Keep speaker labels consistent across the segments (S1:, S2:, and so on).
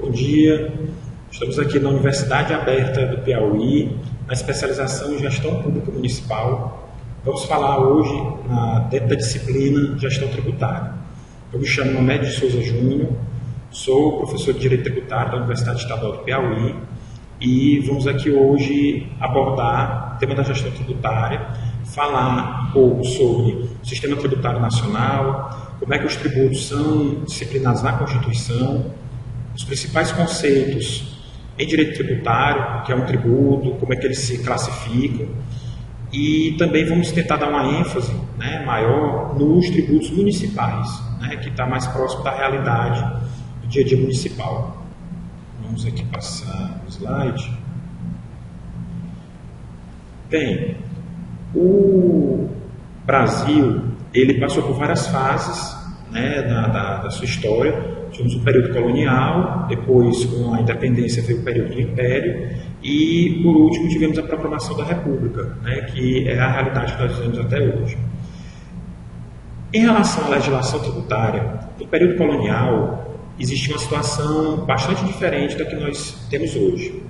S1: Bom dia, estamos aqui na Universidade Aberta do Piauí, na especialização em Gestão Pública Municipal. Vamos falar hoje dentro da disciplina Gestão Tributária. Eu me chamo Mamed de Souza Júnior, sou professor de Direito Tributário da Universidade Estadual do Piauí e vamos aqui hoje abordar o tema da gestão tributária, falar um pouco sobre o sistema tributário nacional, como é que os tributos são disciplinados na Constituição, os principais conceitos em direito tributário, o que é um tributo, como é que eles se classificam, e também vamos tentar dar uma ênfase maior nos tributos municipais, que está mais próximo da realidade do dia a dia municipal. Vamos aqui passar o slide. Bem, o Brasil ele passou por várias fases da sua história. Tivemos o período colonial, depois com a independência veio o período do Império e, por último, tivemos a proclamação da República, que é a realidade que nós vivemos até hoje. Em relação à legislação tributária, no período colonial existia uma situação bastante diferente da que nós temos hoje.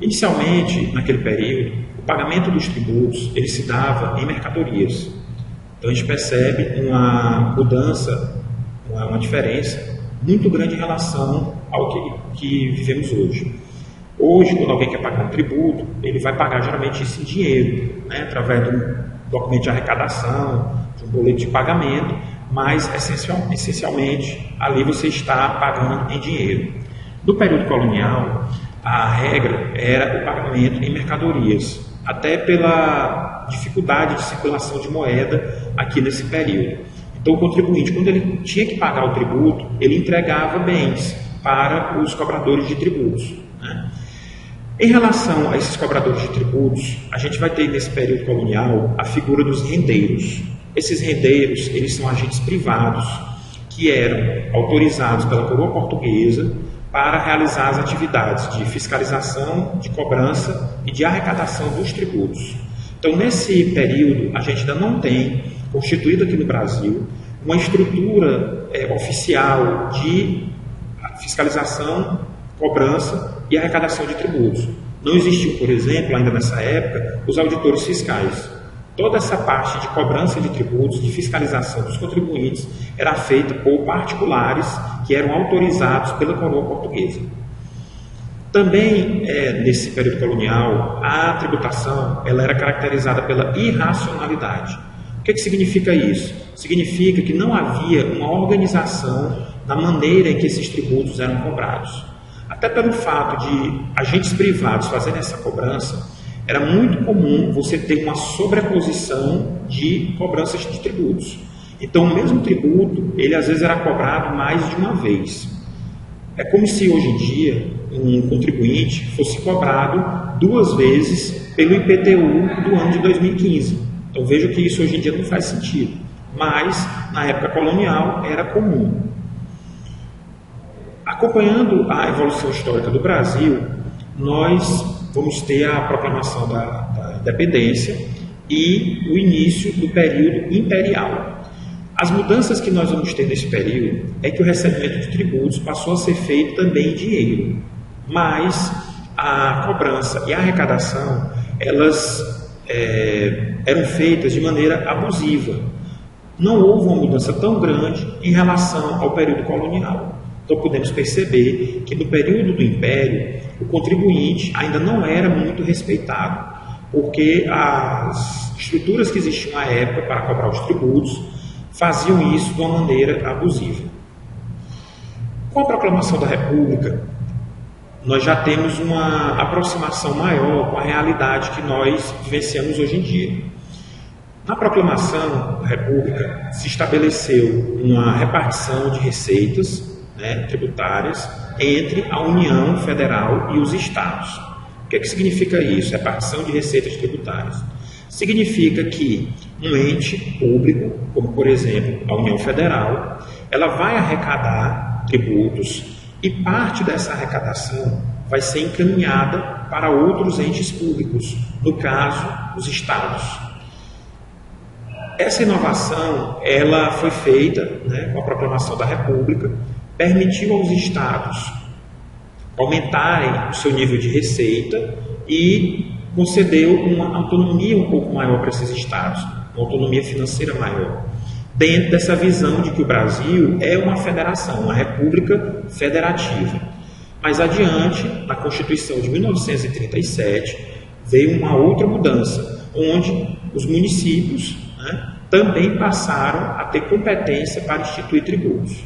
S1: Inicialmente, naquele período, o pagamento dos tributos ele se dava em mercadorias. Então a gente percebe uma mudança, uma diferença muito grande em relação ao que vivemos hoje. Hoje, quando alguém quer pagar um tributo, ele vai pagar geralmente isso em dinheiro, através de um documento de arrecadação, de um boleto de pagamento, mas essencialmente ali você está pagando em dinheiro. No período colonial, a regra era o pagamento em mercadorias, até pela dificuldade de circulação de moeda aqui nesse período. Então, o contribuinte, quando ele tinha que pagar o tributo, ele entregava bens para os cobradores de tributos. Em relação a esses cobradores de tributos, a gente vai ter nesse período colonial a figura dos rendeiros. Esses rendeiros, eles são agentes privados que eram autorizados pela coroa portuguesa para realizar as atividades de fiscalização, de cobrança e de arrecadação dos tributos. Então, nesse período, a gente ainda não tem constituído aqui no Brasil uma estrutura oficial de fiscalização, cobrança e arrecadação de tributos. Não existiu, por exemplo, ainda nessa época, os auditores fiscais. Toda essa parte de cobrança de tributos, de fiscalização dos contribuintes, era feita por particulares que eram autorizados pela coroa portuguesa. Também, nesse período colonial, a tributação ela era caracterizada pela irracionalidade. O que significa isso? Significa que não havia uma organização na maneira em que esses tributos eram cobrados. Até pelo fato de agentes privados fazerem essa cobrança, era muito comum você ter uma sobreposição de cobranças de tributos. Então, o mesmo tributo, ele às vezes era cobrado mais de uma vez. É como se hoje em dia um contribuinte fosse cobrado 2 vezes pelo IPTU do ano de 2015. Então vejo que isso hoje em dia não faz sentido, mas na época colonial era comum. Acompanhando a evolução histórica do Brasil, nós vamos ter a proclamação da independência e o início do período imperial. As mudanças que nós vamos ter nesse período é que o recebimento de tributos passou a ser feito também em dinheiro, mas a cobrança e a arrecadação, elas eram feitas de maneira abusiva. Não houve uma mudança tão grande em relação ao período colonial. Então podemos perceber que no período do Império, o contribuinte ainda não era muito respeitado, porque as estruturas que existiam à época para cobrar os tributos faziam isso de uma maneira abusiva. Com a proclamação da República, nós já temos uma aproximação maior com a realidade que nós vivenciamos hoje em dia. Na proclamação da República, se estabeleceu uma repartição de receitas tributárias entre a União Federal e os Estados. O que significa isso? Repartição de receitas tributárias. Significa que um ente público, como por exemplo a União Federal, ela vai arrecadar tributos e parte dessa arrecadação vai ser encaminhada para outros entes públicos, no caso, os estados. Essa inovação ela foi feita com a proclamação da República, permitiu aos estados aumentarem o seu nível de receita e concedeu uma autonomia um pouco maior para esses estados, uma autonomia financeira maior, dentro dessa visão de que o Brasil é uma federação, uma república federativa. Mais adiante, na Constituição de 1937, veio uma outra mudança, onde os municípios, né, também passaram a ter competência para instituir tributos.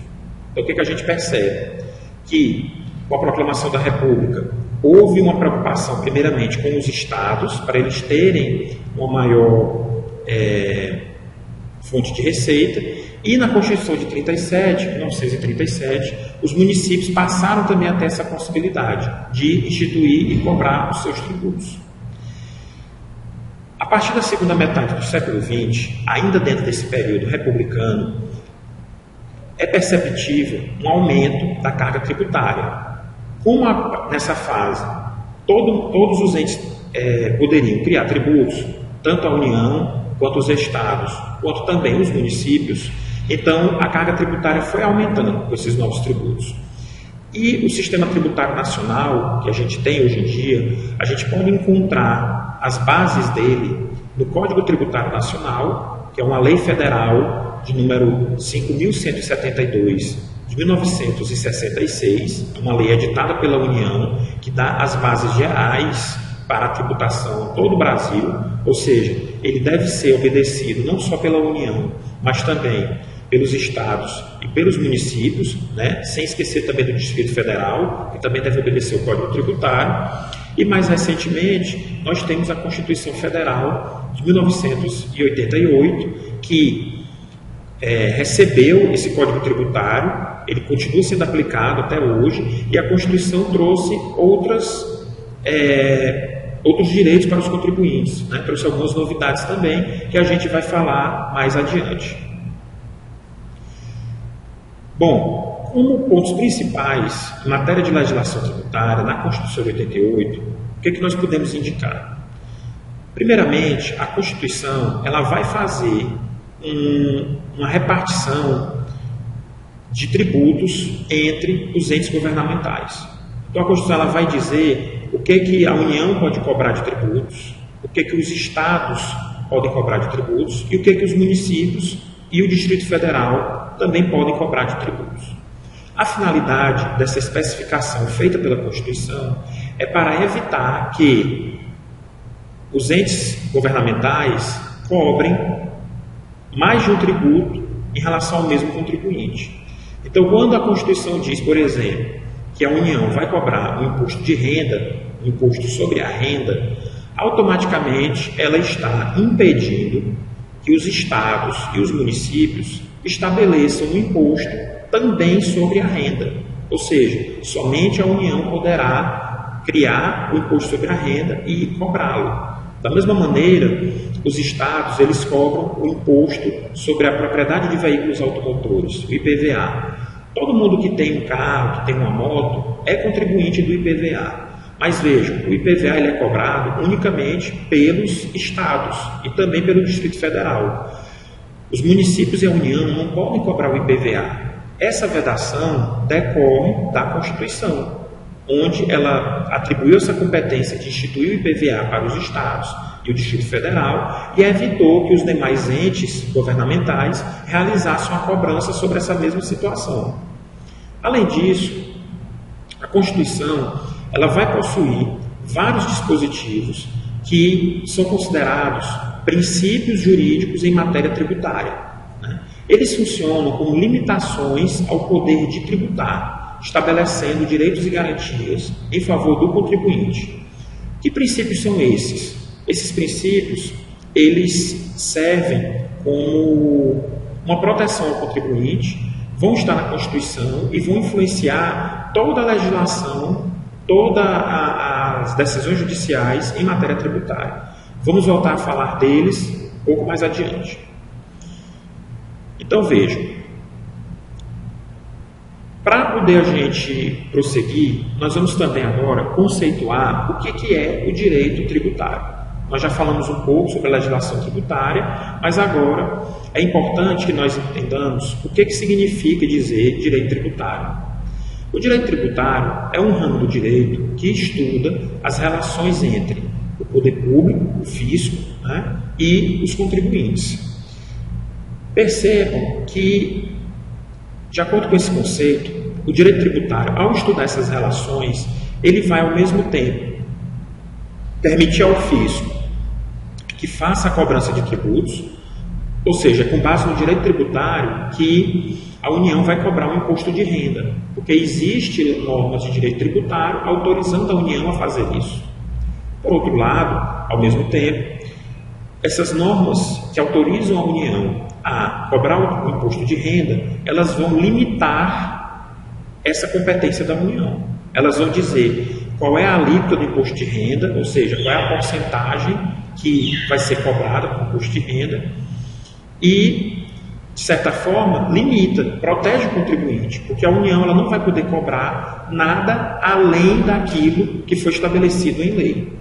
S1: Então, o que a gente percebe? Que, com a proclamação da República, houve uma preocupação, primeiramente, com os estados, para eles terem uma maior fonte de receita, e na Constituição de 1937, os municípios passaram também a ter essa possibilidade de instituir e cobrar os seus tributos. A partir da segunda metade do século XX, ainda dentro desse período republicano, é perceptível um aumento da carga tributária. Como nessa fase todos os entes poderiam criar tributos, tanto a União, quanto os estados, quanto também os municípios, então a carga tributária foi aumentando com esses novos tributos. E o sistema tributário nacional que a gente tem hoje em dia, a gente pode encontrar as bases dele no Código Tributário Nacional, que é uma lei federal de número 5.172 de 1966, uma lei editada pela União, que dá as bases gerais para a tributação em todo o Brasil, ou seja, ele deve ser obedecido não só pela União, mas também pelos estados e pelos municípios, né? Sem esquecer também do Distrito Federal, que também deve obedecer o Código Tributário. E mais recentemente, nós temos a Constituição Federal de 1988, que recebeu esse Código Tributário, ele continua sendo aplicado até hoje, e a Constituição trouxe outros direitos para os contribuintes, né? Trouxe algumas novidades também, que a gente vai falar mais adiante. Bom, como pontos principais em matéria de legislação tributária na Constituição de 88, o que nós podemos indicar? Primeiramente, a Constituição ela vai fazer uma repartição de tributos entre os entes governamentais. Então, a Constituição ela vai dizer o que a União pode cobrar de tributos, o que os estados podem cobrar de tributos e o que os municípios e o Distrito Federal também podem cobrar de tributos. A finalidade dessa especificação feita pela Constituição é para evitar que os entes governamentais cobrem mais de um tributo em relação ao mesmo contribuinte. Então, quando a Constituição diz, por exemplo, que a União vai cobrar um imposto de renda, um imposto sobre a renda, automaticamente ela está impedindo que os estados e os municípios estabeleçam um imposto também sobre a renda. Ou seja, somente a União poderá criar o imposto sobre a renda e cobrá-lo. Da mesma maneira, os estados eles cobram o imposto sobre a propriedade de veículos automotores, o IPVA. Todo mundo que tem um carro, que tem uma moto, é contribuinte do IPVA. Mas vejam, o IPVA ele é cobrado unicamente pelos estados e também pelo Distrito Federal. Os municípios e a União não podem cobrar o IPVA. Essa vedação decorre da Constituição, onde ela atribuiu essa competência de instituir o IPVA para os estados e o Distrito Federal e evitou que os demais entes governamentais realizassem uma cobrança sobre essa mesma situação. Além disso, a Constituição ela vai possuir vários dispositivos que são considerados princípios jurídicos em matéria tributária, né? Eles funcionam como limitações ao poder de tributar, estabelecendo direitos e garantias em favor do contribuinte. Que princípios são esses? Esses princípios, eles servem como uma proteção ao contribuinte, vão estar na Constituição e vão influenciar toda a legislação, todas as decisões judiciais em matéria tributária. Vamos voltar a falar deles um pouco mais adiante. Então vejam, para poder a gente prosseguir, nós vamos também agora conceituar o que é o direito tributário. Nós já falamos um pouco sobre a legislação tributária, mas agora é importante que nós entendamos o que significa dizer direito tributário. O direito tributário é um ramo do direito que estuda as relações entre o poder público, o fisco, né, e os contribuintes. Percebam que, de acordo com esse conceito, o direito tributário, ao estudar essas relações, ele vai ao mesmo tempo permitir ao fisco que faça a cobrança de tributos, ou seja, com base no direito tributário, que a União vai cobrar um imposto de renda, porque existe normas de direito tributário autorizando a União a fazer isso. Por outro lado, ao mesmo tempo, essas normas que autorizam a União a cobrar o imposto de renda, elas vão limitar essa competência da União. Elas vão dizer qual é a alíquota do imposto de renda, ou seja, qual é a porcentagem que vai ser cobrada com o imposto de renda e, de certa forma, limita, protege o contribuinte, porque a União ela não vai poder cobrar nada além daquilo que foi estabelecido em lei.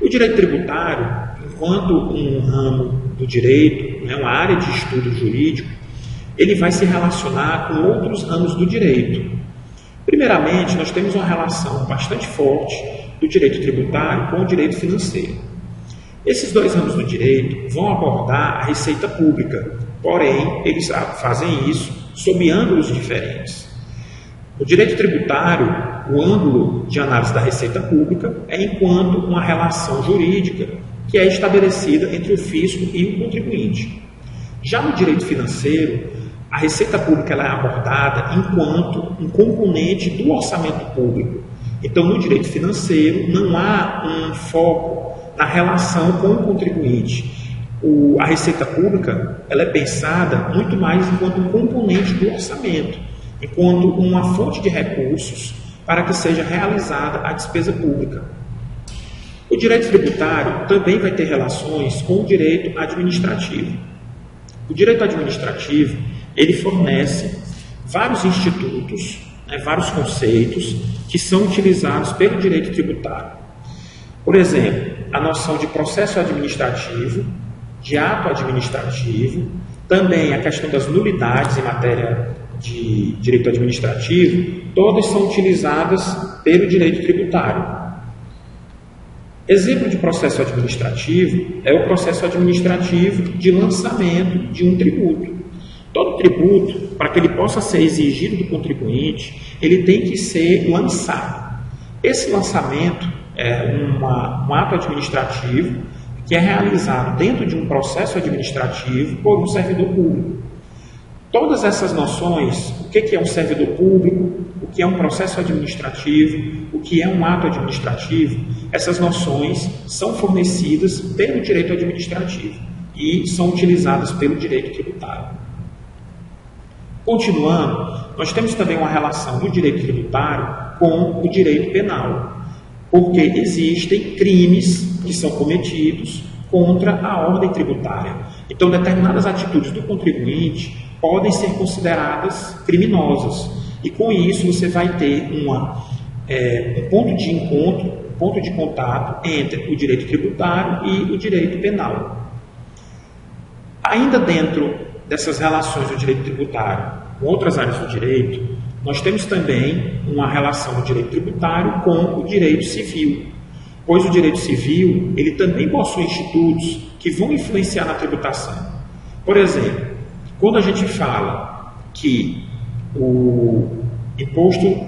S1: O direito tributário, enquanto um ramo do direito, né, uma área de estudo jurídico, ele vai se relacionar com outros ramos do direito. Primeiramente, nós temos uma relação bastante forte do direito tributário com o direito financeiro. Esses dois ramos do direito vão abordar a receita pública, porém, eles fazem isso sob ângulos diferentes. No direito tributário, o ângulo de análise da receita pública é enquanto uma relação jurídica que é estabelecida entre o fisco e o contribuinte. Já no direito financeiro, a receita pública ela é abordada enquanto um componente do orçamento público. Então, no direito financeiro, não há um foco na relação com o contribuinte. A receita pública ela é pensada muito mais enquanto um componente do orçamento, enquanto uma fonte de recursos para que seja realizada a despesa pública. O direito tributário também vai ter relações com o direito administrativo. O direito administrativo ele fornece vários institutos, né, vários conceitos que são utilizados pelo direito tributário. Por exemplo, a noção de processo administrativo, de ato administrativo, também a questão das nulidades em matéria de direito administrativo, todas são utilizadas pelo direito tributário. Exemplo de processo administrativo é o processo administrativo de lançamento de um tributo. Todo tributo, para que ele possa ser exigido do contribuinte, ele tem que ser lançado. Esse lançamento é um ato administrativo que é realizado dentro de um processo administrativo por um servidor público. Todas essas noções, o que é um servidor público, o que é um processo administrativo, o que é um ato administrativo, essas noções são fornecidas pelo direito administrativo e são utilizadas pelo direito tributário. Continuando, nós temos também uma relação do direito tributário com o direito penal, porque existem crimes que são cometidos contra a ordem tributária. Então, determinadas atitudes do contribuinte podem ser consideradas criminosas. E com isso você vai ter um ponto de encontro, um ponto de contato entre o direito tributário e o direito penal. Ainda dentro dessas relações do direito tributário com outras áreas do direito, nós temos também uma relação do direito tributário com o direito civil, pois o direito civil ele também possui institutos que vão influenciar na tributação. Por exemplo, quando a gente fala que o imposto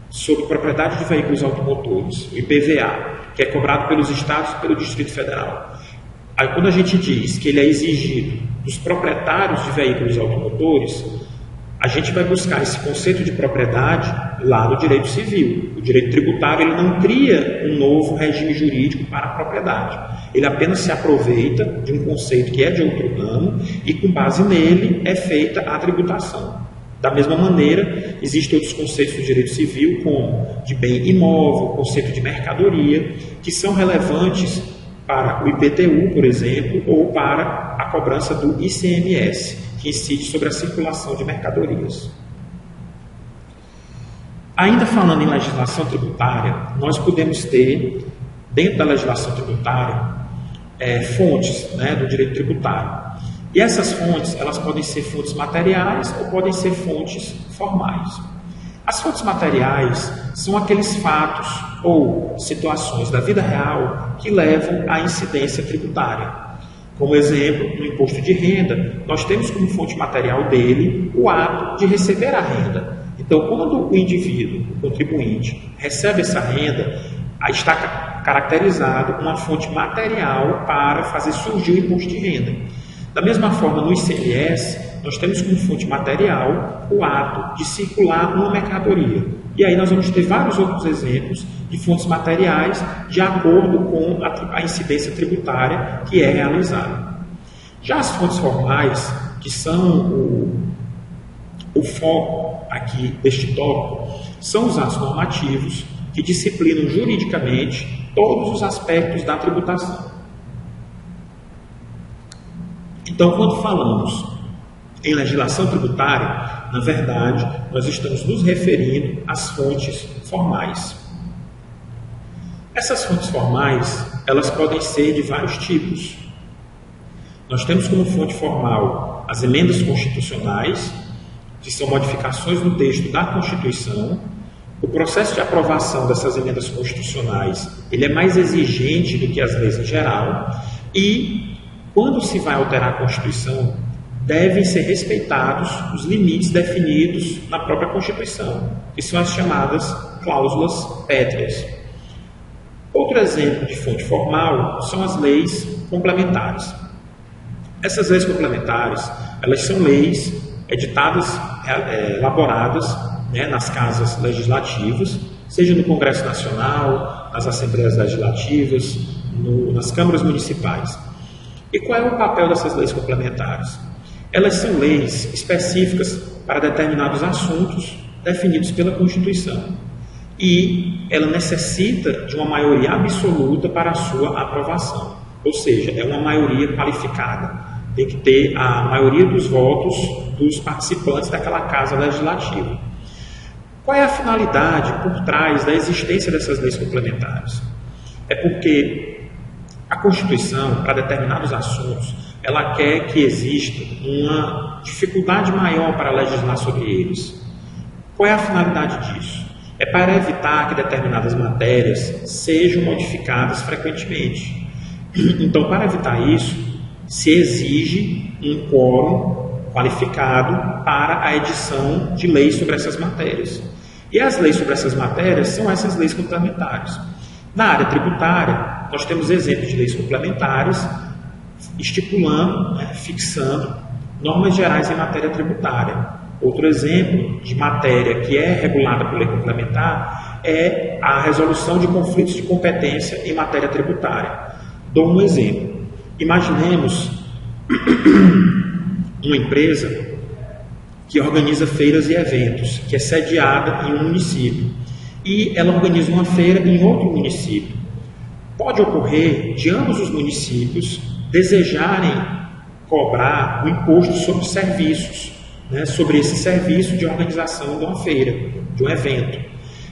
S1: sobre propriedade de veículos automotores, o IPVA, que é cobrado pelos estados e pelo Distrito Federal, aí quando a gente diz que ele é exigido dos proprietários de veículos automotores, a gente vai buscar esse conceito de propriedade lá no direito civil. O direito tributário ele não cria um novo regime jurídico para a propriedade. Ele apenas se aproveita de um conceito que é de outro ramo e com base nele é feita a tributação. Da mesma maneira, existem outros conceitos do direito civil, como de bem imóvel, conceito de mercadoria, que são relevantes para o IPTU, por exemplo, ou para a cobrança do ICMS, que incide sobre a circulação de mercadorias. Ainda falando em legislação tributária, nós podemos ter, dentro da legislação tributária, fontes, né, do direito tributário. E essas fontes, elas podem ser fontes materiais ou podem ser fontes formais. As fontes materiais são aqueles fatos ou situações da vida real que levam à incidência tributária. Como exemplo, no imposto de renda, nós temos como fonte material dele o ato de receber a renda. Então, quando o indivíduo, o contribuinte, recebe essa renda, aí está caracterizado uma fonte material para fazer surgir o imposto de renda. Da mesma forma, no ICMS, nós temos como fonte material o ato de circular uma mercadoria. E aí nós vamos ter vários outros exemplos de fontes materiais de acordo com a incidência tributária que é realizada. Já as fontes formais, que são o foco aqui deste tópico, são os atos normativos que disciplinam juridicamente todos os aspectos da tributação. Então, quando falamos em legislação tributária, na verdade, nós estamos nos referindo às fontes formais. Essas fontes formais, elas podem ser de vários tipos. Nós temos como fonte formal as emendas constitucionais, que são modificações no texto da Constituição. O processo de aprovação dessas emendas constitucionais, ele é mais exigente do que as leis em geral, e quando se vai alterar a Constituição, devem ser respeitados os limites definidos na própria Constituição, que são as chamadas cláusulas pétreas. Outro exemplo de fonte formal são as leis complementares. Essas leis complementares, elas são leis editadas, elaboradas, nas casas legislativas, seja no Congresso Nacional, nas Assembleias Legislativas, nas câmaras municipais. E qual é o papel dessas leis complementares? Elas são leis específicas para determinados assuntos definidos pela Constituição. E ela necessita de uma maioria absoluta para a sua aprovação. Ou seja, é uma maioria qualificada. Tem que ter a maioria dos votos dos participantes daquela casa legislativa. Qual é a finalidade por trás da existência dessas leis complementares? É porque a Constituição, para determinados assuntos, ela quer que exista uma dificuldade maior para legislar sobre eles. Qual é a finalidade disso? É para evitar que determinadas matérias sejam modificadas frequentemente. Então, para evitar isso, se exige um quórum qualificado para a edição de leis sobre essas matérias. E as leis sobre essas matérias são essas leis complementares. Na área tributária, nós temos exemplos de leis complementares estipulando, fixando normas gerais em matéria tributária. Outro exemplo de matéria que é regulada por lei complementar é a resolução de conflitos de competência em matéria tributária. Dou um exemplo. Imaginemos uma empresa que organiza feiras e eventos, que é sediada em um município, e ela organiza uma feira em outro município. Pode ocorrer de ambos os municípios desejarem cobrar o imposto sobre serviços, sobre esse serviço de organização de uma feira, de um evento.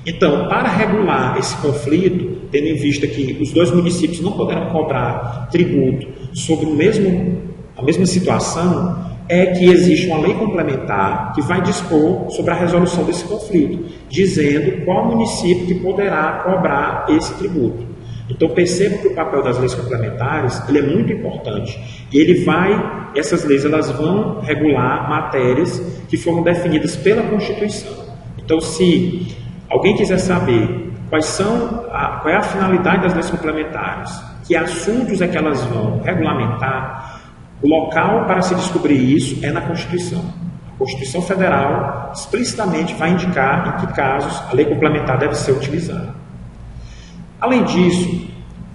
S1: Então, para regular esse conflito, tendo em vista que os dois municípios não poderão cobrar tributo sobre a mesma situação, é que existe uma lei complementar que vai dispor sobre a resolução desse conflito, dizendo qual município que poderá cobrar esse tributo. Então perceba que o papel das leis complementares ele é muito importante e essas leis elas vão regular matérias que foram definidas pela Constituição. Então, se alguém quiser saber qual é a finalidade das leis complementares, que assuntos é que elas vão regulamentar, o local para se descobrir isso é na Constituição. A Constituição Federal explicitamente vai indicar em que casos a lei complementar deve ser utilizada. Além disso,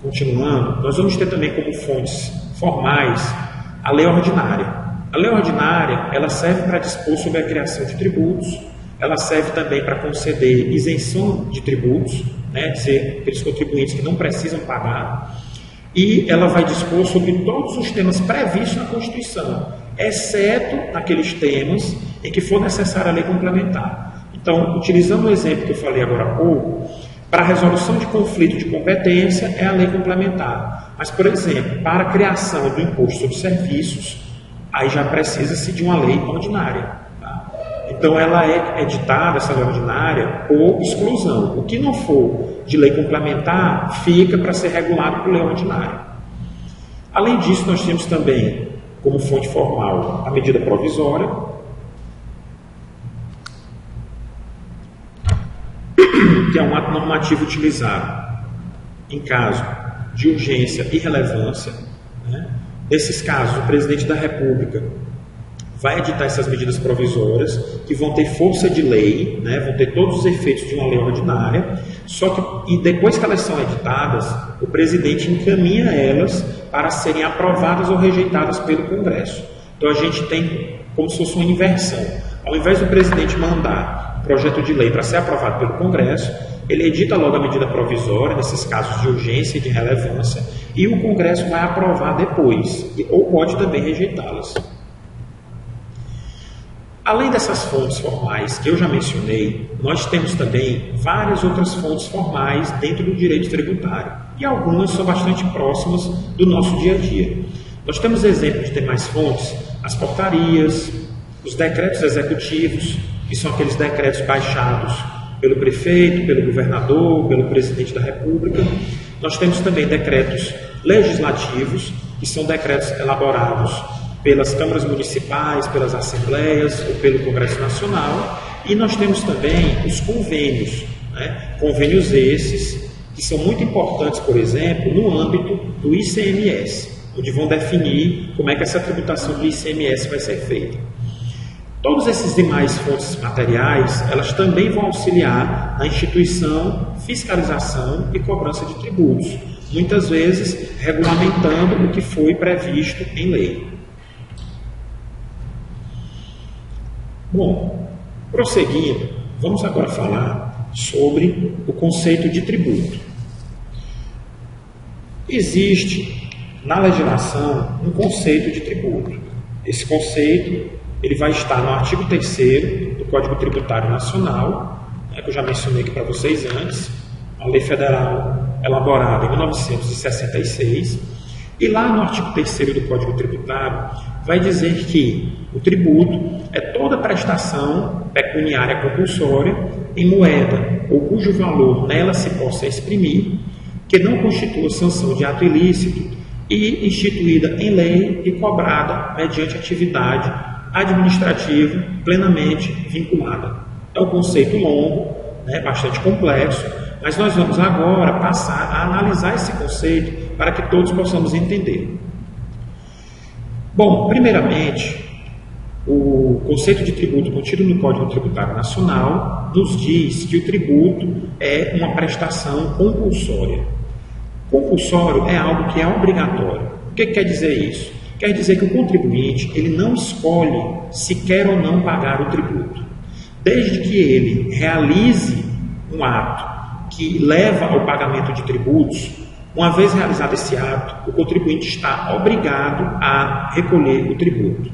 S1: continuando, nós vamos ter também como fontes formais a lei ordinária. A lei ordinária ela serve para dispor sobre a criação de tributos, ela serve também para conceder isenção de tributos, dizer aqueles contribuintes que não precisam pagar, e ela vai dispor sobre todos os temas previstos na Constituição, exceto naqueles temas em que for necessária a lei complementar. Então, utilizando o exemplo que eu falei agora há pouco, para a resolução de conflito de competência é a lei complementar. Mas, por exemplo, para a criação do imposto sobre serviços, aí já precisa-se de uma lei ordinária. Tá? Então, ela é editada, essa lei ordinária, por exclusão. O que não for de lei complementar, fica para ser regulado por lei ordinária. Além disso, nós temos também, como fonte formal, a medida provisória, que é um ato normativo utilizado em caso de urgência e relevância. Nesses casos, o presidente da República vai editar essas medidas provisórias, que vão ter força de lei, vão ter todos os efeitos de uma lei ordinária, só que e depois que elas são editadas, o presidente encaminha elas para serem aprovadas ou rejeitadas pelo Congresso. Então a gente tem como se fosse uma inversão. Ao invés do presidente mandar um projeto de lei para ser aprovado pelo Congresso, ele edita logo a medida provisória, nesses casos de urgência e de relevância, e o Congresso vai aprovar depois, ou pode também rejeitá-las. Além dessas fontes formais que eu já mencionei, nós temos também várias outras fontes formais dentro do direito tributário, e algumas são bastante próximas do nosso dia a dia. Nós temos exemplos de demais fontes, as portarias, os decretos executivos, que são aqueles decretos baixados pelo prefeito, pelo governador, pelo presidente da República. Nós temos também decretos legislativos, que são decretos elaborados pelas câmaras municipais, pelas assembleias ou pelo Congresso Nacional, e nós temos também os convênios, convênios esses que são muito importantes, por exemplo, no âmbito do ICMS, onde vão definir como é que essa tributação do ICMS vai ser feita. Todas essas demais fontes materiais, elas também vão auxiliar na instituição, fiscalização e cobrança de tributos, muitas vezes regulamentando o que foi previsto em lei. Bom, prosseguindo, vamos agora falar sobre o conceito de tributo. Existe na legislação um conceito de tributo. Esse conceito ele vai estar no artigo 3º do Código Tributário Nacional, que eu já mencionei aqui para vocês antes, a lei federal elaborada em 1966, e lá no artigo 3º do Código Tributário vai dizer que o tributo é toda prestação pecuniária compulsória em moeda ou cujo valor nela se possa exprimir, que não constitua sanção de ato ilícito e instituída em lei e cobrada mediante atividade administrativa plenamente vinculada. É um conceito longo, bastante complexo, mas nós vamos agora passar a analisar esse conceito para que todos possamos entender. Bom, primeiramente, o conceito de tributo contido no Código Tributário Nacional nos diz que o tributo é uma prestação compulsória. Compulsório é algo que é obrigatório. O que quer dizer isso? Quer dizer que o contribuinte ele não escolhe se quer ou não pagar o tributo. Desde que ele realize um ato que leva ao pagamento de tributos, uma vez realizado esse ato, o contribuinte está obrigado a recolher o tributo.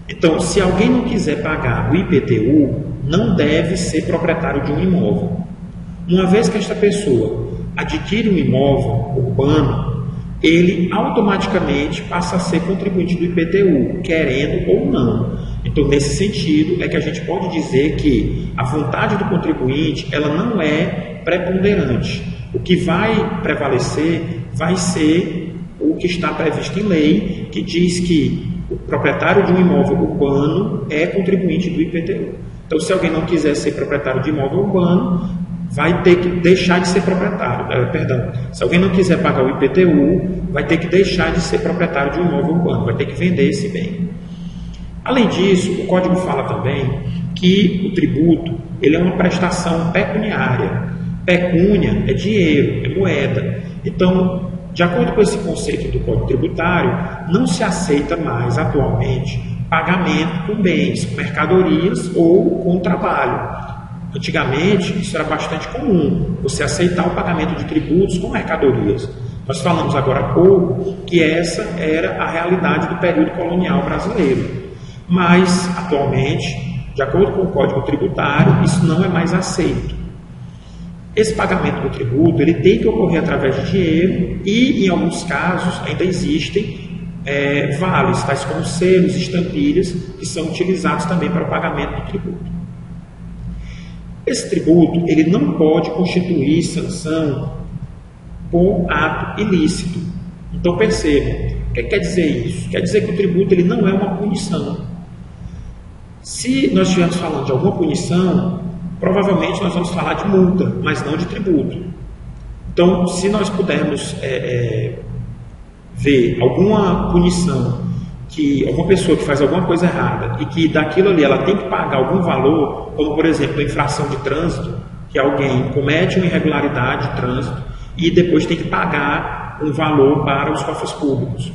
S1: Então, se alguém não quiser pagar o IPTU, não deve ser proprietário de um imóvel. Uma vez que esta pessoa adquire um imóvel urbano, ele automaticamente passa a ser contribuinte do IPTU, querendo ou não. Então, nesse sentido, é que a gente pode dizer que a vontade do contribuinte ela não é preponderante. O que vai prevalecer vai ser o que está previsto em lei, que diz que o proprietário de um imóvel urbano é contribuinte do IPTU. Então, se alguém não quiser ser proprietário de imóvel urbano, vai ter que deixar de ser proprietário. Se alguém não quiser pagar o IPTU, vai ter que deixar de ser proprietário de um imóvel urbano, vai ter que vender esse bem. Além disso, o Código fala também que o tributo ele é uma prestação pecuniária. Pecúnia é dinheiro, é moeda. Então, de acordo com esse conceito do Código Tributário, não se aceita mais atualmente pagamento com bens, com mercadorias ou com trabalho. Antigamente, isso era bastante comum, você aceitar o pagamento de tributos com mercadorias. Nós falamos agora há pouco que essa era a realidade do período colonial brasileiro. Mas, atualmente, de acordo com o Código Tributário, isso não é mais aceito. Esse pagamento do tributo ele tem que ocorrer através de dinheiro e, em alguns casos, ainda existem vales, tais como selos, estampilhas, que são utilizados também para o pagamento do tributo. Esse tributo ele não pode constituir sanção por ato ilícito. Então percebam, o que quer dizer isso? Quer dizer que o tributo ele não é uma punição. Se nós estivermos falando de alguma punição, provavelmente nós vamos falar de multa, mas não de tributo. Então, se nós pudermos ver alguma punição, que alguma pessoa que faz alguma coisa errada e que daquilo ali ela tem que pagar algum valor, como por exemplo a infração de trânsito, que alguém comete uma irregularidade de trânsito e depois tem que pagar um valor para os cofres públicos.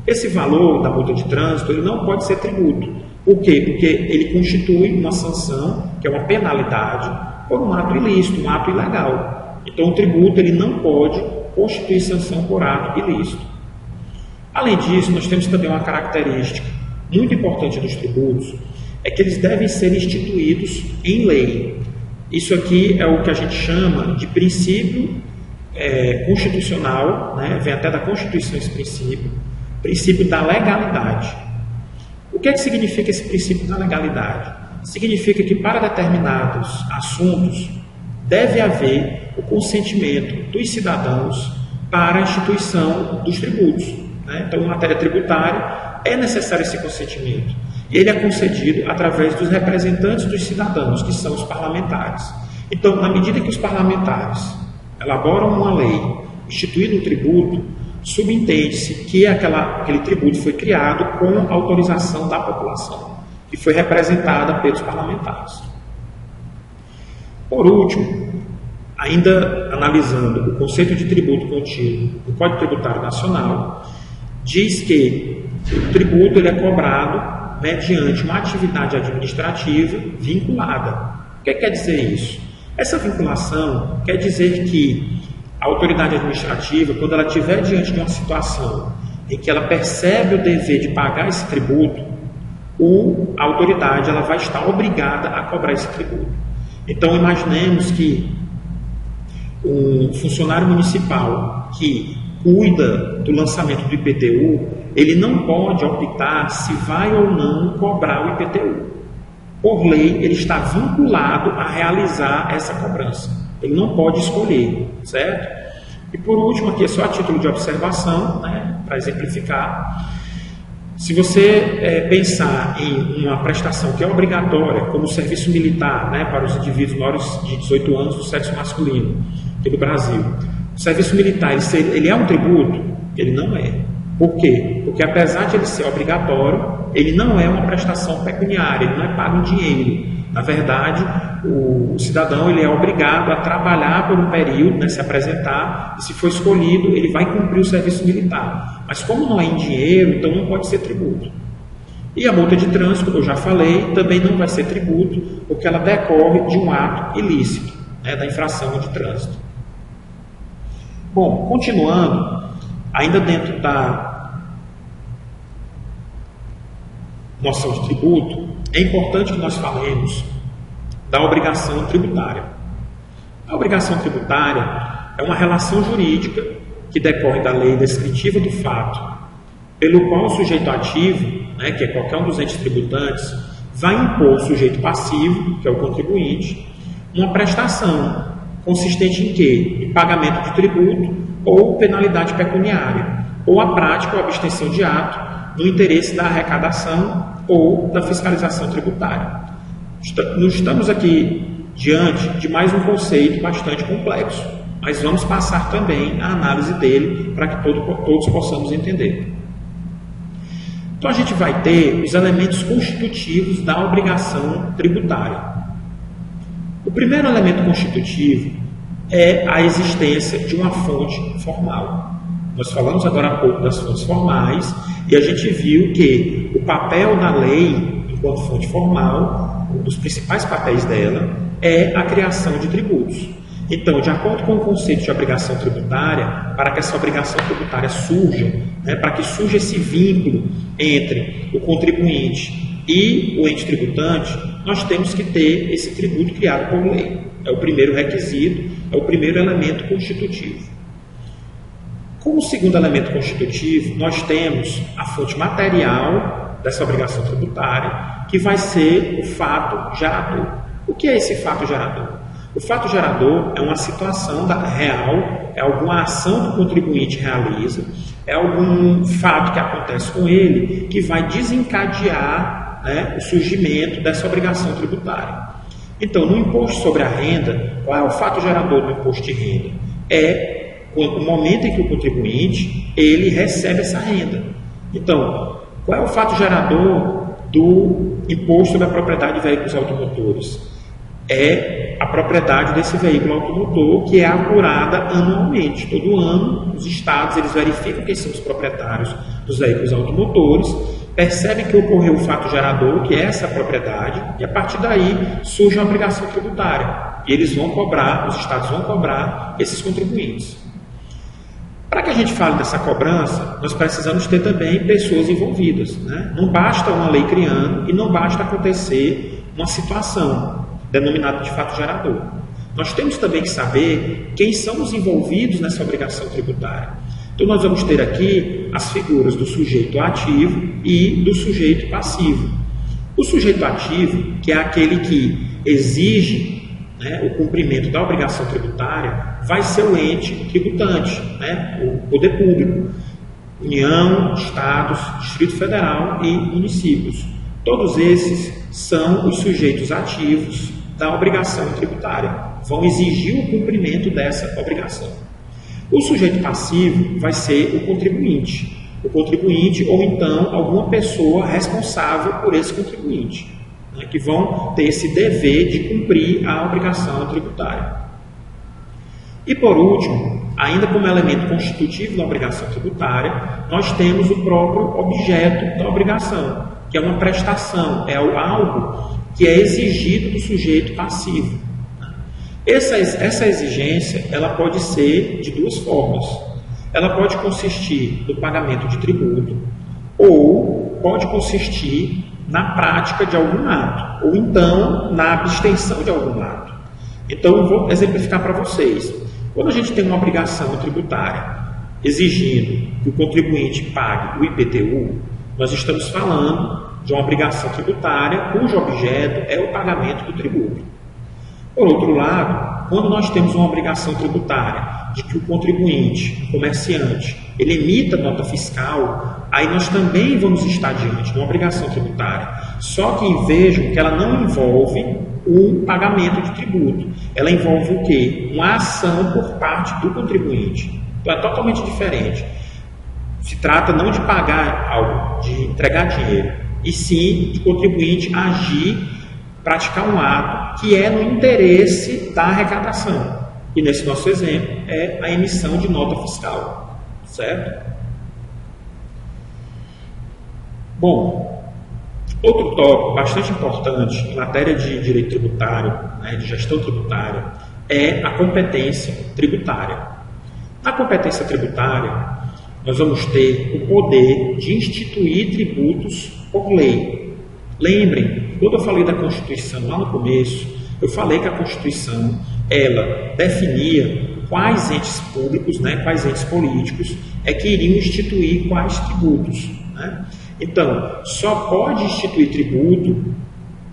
S1: Esse valor da multa de trânsito ele não pode ser tributo. Por quê? Porque ele constitui uma sanção, que é uma penalidade, por um ato ilícito, um ato ilegal. Então o tributo ele não pode constituir sanção por ato ilícito. Além disso, nós temos também uma característica muito importante dos tributos, é que eles devem ser instituídos em lei. Isso aqui é o que a gente chama de princípio constitucional, né? Vem até da Constituição esse princípio da legalidade. O que é que significa esse princípio da legalidade? Significa que para determinados assuntos deve haver o consentimento dos cidadãos para a instituição dos tributos. Então, em matéria tributária, é necessário esse consentimento. E ele é concedido através dos representantes dos cidadãos, que são os parlamentares. Então, na medida que os parlamentares elaboram uma lei, instituindo um tributo, subentende-se que aquele tributo foi criado com autorização da população, que foi representada pelos parlamentares. Por último, ainda analisando o conceito de tributo contido no Código Tributário Nacional, diz que o tributo ele é cobrado mediante uma atividade administrativa vinculada. O que quer dizer isso? Essa vinculação quer dizer que a autoridade administrativa, quando ela estiver diante de uma situação em que ela percebe o dever de pagar esse tributo, a autoridade ela vai estar obrigada a cobrar esse tributo. Então, imaginemos que um funcionário municipal que cuida do lançamento do IPTU, ele não pode optar se vai ou não cobrar o IPTU. Por lei, ele está vinculado a realizar essa cobrança. Ele não pode escolher, certo? E por último, aqui é só a título de observação, né, para exemplificar. Se você pensar em uma prestação que é obrigatória, como o serviço militar, né, para os indivíduos maiores de 18 anos do sexo masculino, aqui no Brasil, o serviço militar, ele é um tributo? Ele não é. Por quê? Porque apesar de ele ser obrigatório, ele não é uma prestação pecuniária, ele não é pago em dinheiro. Na verdade, o cidadão ele é obrigado a trabalhar por um período, né, se apresentar, e se for escolhido, ele vai cumprir o serviço militar. Mas como não é em dinheiro, então não pode ser tributo. E a multa de trânsito, como eu já falei, também não vai ser tributo, porque ela decorre de um ato ilícito, né, da infração de trânsito. Bom, continuando, ainda dentro da noção de tributo, é importante que nós falemos da obrigação tributária. A obrigação tributária é uma relação jurídica que decorre da lei descritiva do fato, pelo qual o sujeito ativo, né, que é qualquer um dos entes tributantes, vai impor ao sujeito passivo, que é o contribuinte, uma prestação consistente em quê? Em pagamento de tributo ou penalidade pecuniária, ou a prática ou abstenção de ato no interesse da arrecadação ou da fiscalização tributária. Nós estamos aqui diante de mais um conceito bastante complexo, mas vamos passar também a análise dele para que todos possamos entender. Então a gente vai ter os elementos constitutivos da obrigação tributária. O primeiro elemento constitutivo é a existência de uma fonte formal. Nós falamos agora há pouco das fontes formais e a gente viu que o papel da lei, enquanto fonte formal, um dos principais papéis dela, é a criação de tributos. Então, de acordo com o conceito de obrigação tributária, para que essa obrigação tributária surja, né, para que surja esse vínculo entre o contribuinte e o ente tributante, nós temos que ter esse tributo criado por lei. É o primeiro requisito, é o primeiro elemento constitutivo. Com Como segundo elemento constitutivo, nós temos a fonte material dessa obrigação tributária, que vai ser o fato gerador. O que é esse fato gerador? O fato gerador é uma situação real, é alguma ação que o contribuinte realiza, é algum fato que acontece com ele que vai desencadear, né, o surgimento dessa obrigação tributária. Então, no imposto sobre a renda, qual é o fato gerador do imposto de renda? É o momento em que o contribuinte ele recebe essa renda. Então, qual é o fato gerador do imposto sobre a propriedade de veículos automotores? É a propriedade desse veículo automotor, que é apurada anualmente. Todo ano, os estados eles verificam quem são os proprietários dos veículos automotores, percebem que ocorreu o fato gerador, que é essa propriedade, e a partir daí surge a obrigação tributária. E eles vão cobrar, os estados vão cobrar esses contribuintes. Para que a gente fale dessa cobrança, nós precisamos ter também pessoas envolvidas, né? Não basta uma lei criando e não basta acontecer uma situação denominada de fato gerador. Nós temos também que saber quem são os envolvidos nessa obrigação tributária. Então, nós vamos ter aqui as figuras do sujeito ativo e do sujeito passivo. O sujeito ativo, que é aquele que exige, né, o cumprimento da obrigação tributária, vai ser o ente tributante, né, o poder público, União, Estados, Distrito Federal e municípios. Todos esses são os sujeitos ativos da obrigação tributária, vão exigir o cumprimento dessa obrigação. O sujeito passivo vai ser o contribuinte ou então alguma pessoa responsável por esse contribuinte, né, que vão ter esse dever de cumprir a obrigação tributária. E por último, ainda como elemento constitutivo da obrigação tributária, nós temos o próprio objeto da obrigação, que é uma prestação, é algo que é exigido do sujeito passivo. Essa exigência ela pode ser de duas formas. Ela pode consistir no pagamento de tributo ou pode consistir na prática de algum ato, ou então na abstenção de algum ato. Então, eu vou exemplificar para vocês. Quando a gente tem uma obrigação tributária exigindo que o contribuinte pague o IPTU, nós estamos falando de uma obrigação tributária cujo objeto é o pagamento do tributo. Por outro lado, quando nós temos uma obrigação tributária de que o contribuinte, o comerciante, ele emita nota fiscal, aí nós também vamos estar diante de uma obrigação tributária. Só que vejam que ela não envolve o pagamento de tributo. Ela envolve o quê? Uma ação por parte do contribuinte. Então é totalmente diferente. Se trata não de pagar algo, de entregar dinheiro, e sim de contribuinte agir, praticar um ato que é no interesse da arrecadação. E nesse nosso exemplo é a emissão de nota fiscal, certo? Bom, outro tópico bastante importante em matéria de direito tributário, né, de gestão tributária, é a competência tributária. Na competência tributária, nós vamos ter o poder de instituir tributos por lei. Lembrem, quando eu falei da Constituição lá no começo, eu falei que a Constituição ela definia quais entes públicos, né, quais entes políticos que iriam instituir quais tributos, né? Então, só pode instituir tributo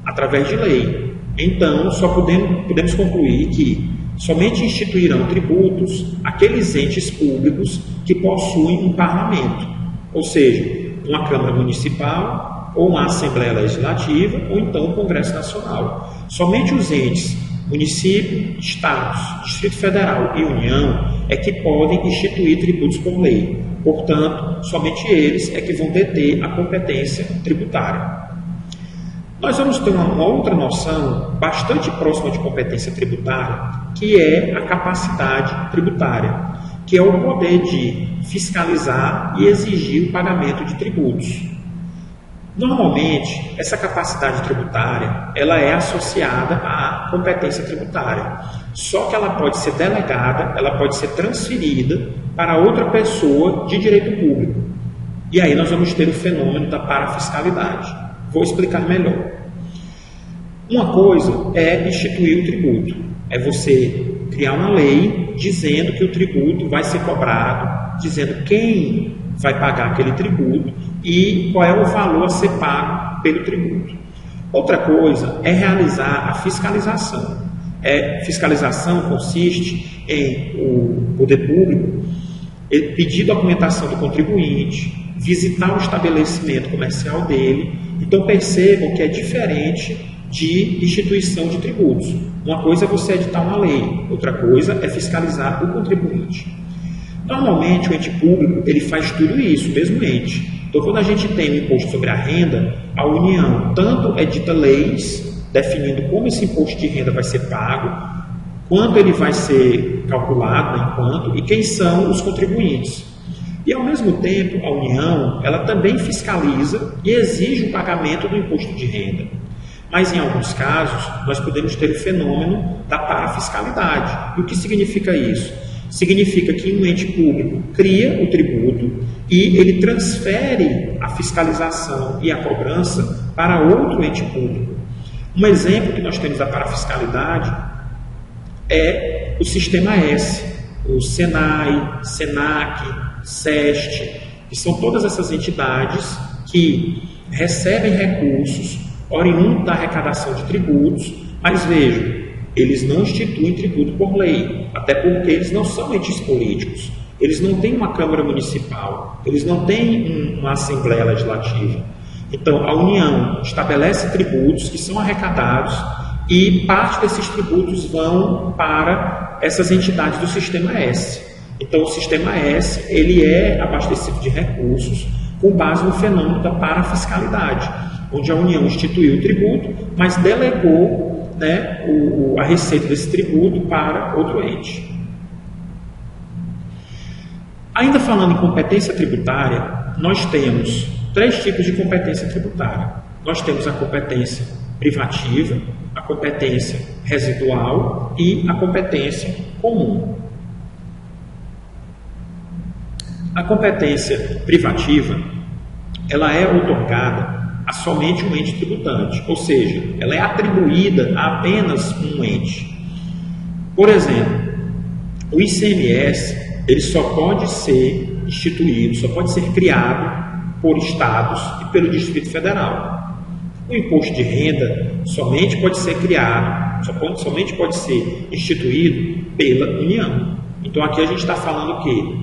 S1: através de lei. Então, só podemos concluir que somente instituirão tributos aqueles entes públicos que possuem um parlamento, ou seja, uma Câmara Municipal, ou uma Assembleia Legislativa, ou então o Congresso Nacional. Somente os entes, município, estados, Distrito Federal e União, que podem instituir tributos por lei. Portanto, somente eles que vão deter a competência tributária. Nós vamos ter uma outra noção bastante próxima de competência tributária, que é a capacidade tributária, que é o poder de fiscalizar e exigir o pagamento de tributos. Normalmente, essa capacidade tributária ela é associada à competência tributária, só que ela pode ser delegada, ela pode ser transferida para outra pessoa de direito público. E aí nós vamos ter o fenômeno da parafiscalidade. Vou explicar melhor. Uma coisa é instituir o tributo, é você criar uma lei dizendo que o tributo vai ser cobrado dizendo quem vai pagar aquele tributo e qual é o valor a ser pago pelo tributo. Outra coisa é realizar a fiscalização. Fiscalização consiste em o poder público pedir documentação do contribuinte, visitar o estabelecimento comercial dele. Então percebam que é diferente de instituição de tributos. Uma coisa é você editar uma lei, outra coisa é fiscalizar o contribuinte. Normalmente o ente público ele faz tudo isso, mesmo ente. Então quando a gente tem o imposto sobre a renda, a União tanto edita leis definindo como esse imposto de renda vai ser pago, quanto ele vai ser calculado, enquanto, e quem são os contribuintes. E, ao mesmo tempo, a União ela também fiscaliza e exige o pagamento do imposto de renda. Mas, em alguns casos, nós podemos ter o fenômeno da parafiscalidade. E o que significa isso? Significa que um ente público cria o tributo e ele transfere a fiscalização e a cobrança para outro ente público. Um exemplo que nós temos da parafiscalidade é o Sistema S, o SENAI, SENAC, SEST, que são todas essas entidades que recebem recursos oriundos da arrecadação de tributos, mas vejam, eles não instituem tributo por lei, até porque eles não são entes políticos, eles não têm uma Câmara Municipal, eles não têm uma Assembleia Legislativa. Então, a União estabelece tributos que são arrecadados e parte desses tributos vão para essas entidades do Sistema S. Então, o Sistema S ele é abastecido de recursos com base no fenômeno da parafiscalidade, onde a União instituiu o tributo, mas delegou, né, a receita desse tributo para outro ente. Ainda falando em competência tributária, nós temos 3 tipos de competência tributária. Nós temos a competência privativa, a competência residual e a competência comum. A competência privativa, ela é outorgada a somente um ente tributante, ou seja, ela é atribuída a apenas um ente. Por exemplo, o ICMS, ele só pode ser instituído, só pode ser criado por estados e pelo Distrito Federal. O imposto de renda somente pode ser criado, somente pode ser instituído pela União. Então aqui a gente está falando o quê?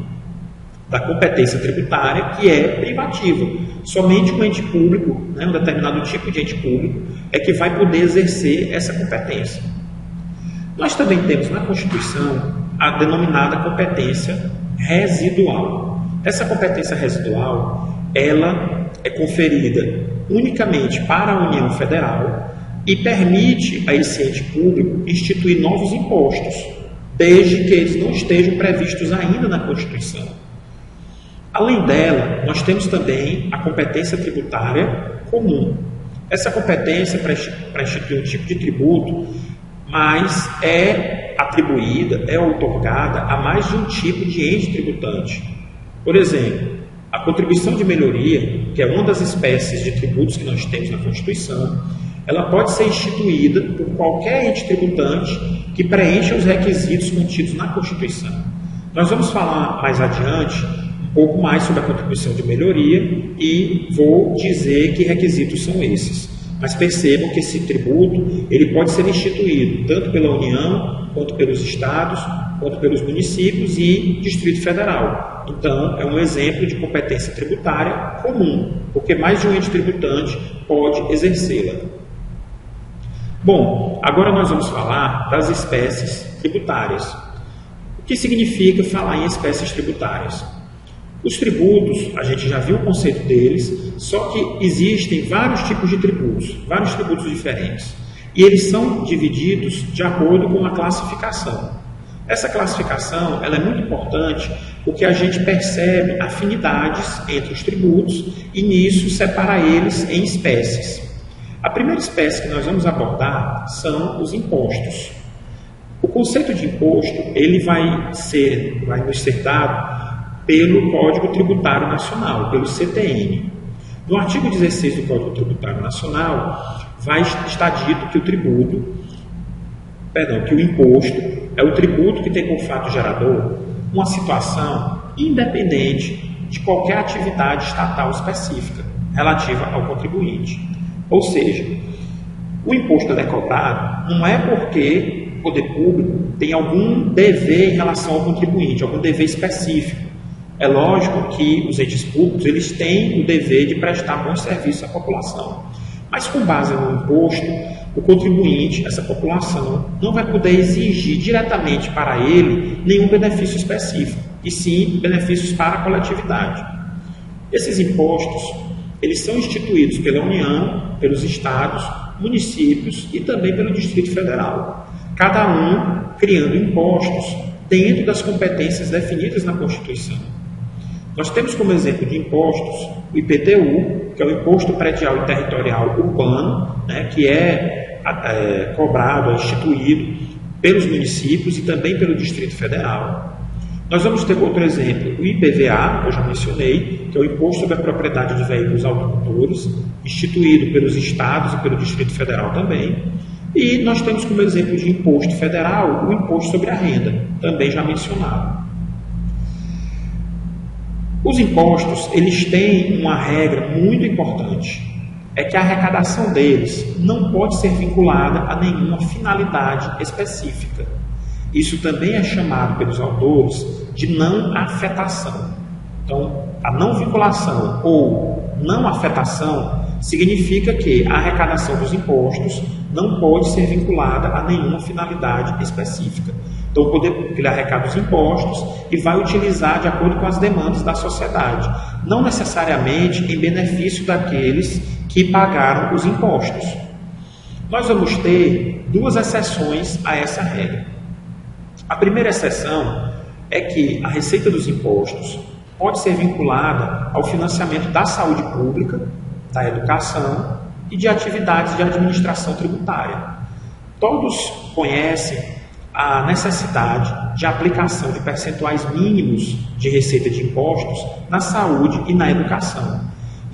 S1: Da competência tributária que é privativa. Somente um ente público, né, um determinado tipo de ente público, é que vai poder exercer essa competência. Nós também temos na Constituição a denominada competência residual. Essa competência residual ela é conferida unicamente para a União Federal e permite a esse ente público instituir novos impostos, desde que eles não estejam previstos ainda na Constituição. Além dela, nós temos também a competência tributária comum. Essa competência para instituir um tipo de tributo, mas é atribuída, é outorgada a mais de um tipo de ente tributante. Por exemplo, a contribuição de melhoria, que é uma das espécies de tributos que nós temos na Constituição, ela pode ser instituída por qualquer ente tributante que preencha os requisitos contidos na Constituição. Nós vamos falar mais adiante um pouco mais sobre a contribuição de melhoria e vou dizer que requisitos são esses. Mas percebam que esse tributo ele pode ser instituído tanto pela União, quanto pelos estados, quanto pelos municípios e Distrito Federal. Então, é um exemplo de competência tributária comum, porque mais de um ente tributante pode exercê-la. Bom, agora nós vamos falar das espécies tributárias. O que significa falar em espécies tributárias? Os tributos, a gente já viu o conceito deles, só que existem vários tipos de tributos, vários tributos diferentes. E eles são divididos de acordo com uma classificação. Essa classificação ela é muito importante porque a gente percebe afinidades entre os tributos e nisso separa eles em espécies. A primeira espécie que nós vamos abordar são os impostos. O conceito de imposto ele vai nos ser dado pelo Código Tributário Nacional, pelo CTN. No artigo 16 do Código Tributário Nacional está dito que que o imposto é o tributo que tem como fato gerador uma situação independente de qualquer atividade estatal específica relativa ao contribuinte. Ou seja, o imposto é cobrado não é porque o poder público tem algum dever em relação ao contribuinte, algum dever específico. É lógico que os entes públicos eles têm o dever de prestar bons serviços à população, mas com base no imposto, o contribuinte, essa população, não vai poder exigir diretamente para ele nenhum benefício específico, e sim benefícios para a coletividade. Esses impostos, eles são instituídos pela União, pelos estados, municípios e também pelo Distrito Federal, cada um criando impostos dentro das competências definidas na Constituição. Nós temos como exemplo de impostos o IPTU, que é o Imposto Predial e Territorial Urbano, né, que é cobrado, instituído pelos municípios e também pelo Distrito Federal. Nós vamos ter outro exemplo, o IPVA, que eu já mencionei, que é o Imposto sobre a Propriedade de Veículos Automotores, instituído pelos estados e pelo Distrito Federal também. E nós temos como exemplo de imposto federal o Imposto sobre a Renda, também já mencionado. Os impostos, eles têm uma regra muito importante, é que a arrecadação deles não pode ser vinculada a nenhuma finalidade específica. Isso também é chamado pelos autores de não afetação. Então, a não vinculação ou não afetação significa que a arrecadação dos impostos não pode ser vinculada a nenhuma finalidade específica. Então, o poder público ele arrecada os impostos e vai utilizar de acordo com as demandas da sociedade, não necessariamente em benefício daqueles que pagaram os impostos. Nós vamos ter duas exceções a essa regra. A primeira exceção é que a receita dos impostos pode ser vinculada ao financiamento da saúde pública, da educação e de atividades de administração tributária. Todos conhecem a necessidade de aplicação de percentuais mínimos de receita de impostos na saúde e na educação.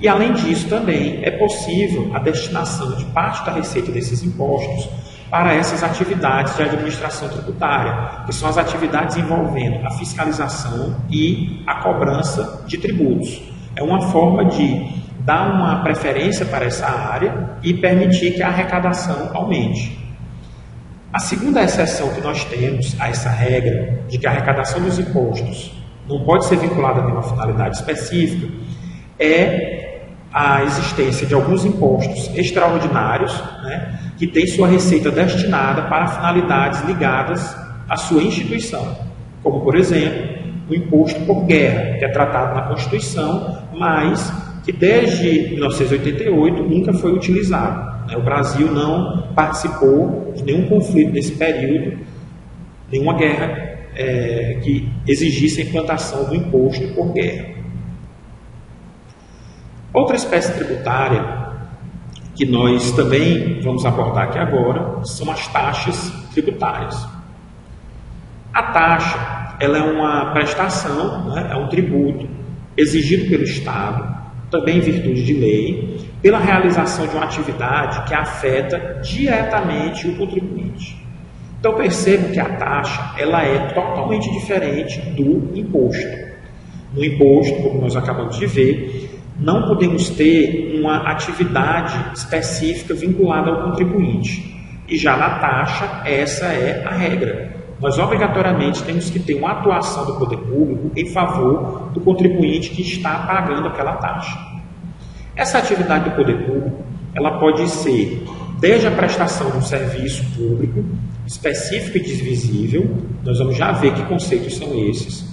S1: E, além disso, também é possível a destinação de parte da receita desses impostos para essas atividades de administração tributária, que são as atividades envolvendo a fiscalização e a cobrança de tributos. É uma forma de dar uma preferência para essa área e permitir que a arrecadação aumente. A segunda exceção que nós temos a essa regra de que a arrecadação dos impostos não pode ser vinculada a nenhuma finalidade específica é a existência de alguns impostos extraordinários, né, que têm sua receita destinada para finalidades ligadas à sua instituição, como, por exemplo, o imposto por guerra, que é tratado na Constituição, mas que desde 1988 nunca foi utilizado. O Brasil não participou de nenhum conflito nesse período, nenhuma guerra que exigisse a implantação do imposto por guerra. Outra espécie tributária que nós também vamos abordar aqui agora são as taxas tributárias. A taxa ela é uma prestação, né, é um tributo exigido pelo Estado, também em virtude de lei, pela realização de uma atividade que afeta diretamente o contribuinte. Então percebo que a taxa ela é totalmente diferente do imposto. No imposto, como nós acabamos de ver, não podemos ter uma atividade específica vinculada ao contribuinte. E já na taxa, essa é a regra. Nós obrigatoriamente temos que ter uma atuação do poder público em favor do contribuinte que está pagando aquela taxa. Essa atividade do poder público, ela pode ser desde a prestação de um serviço público específico e divisível, nós vamos já ver que conceitos são esses,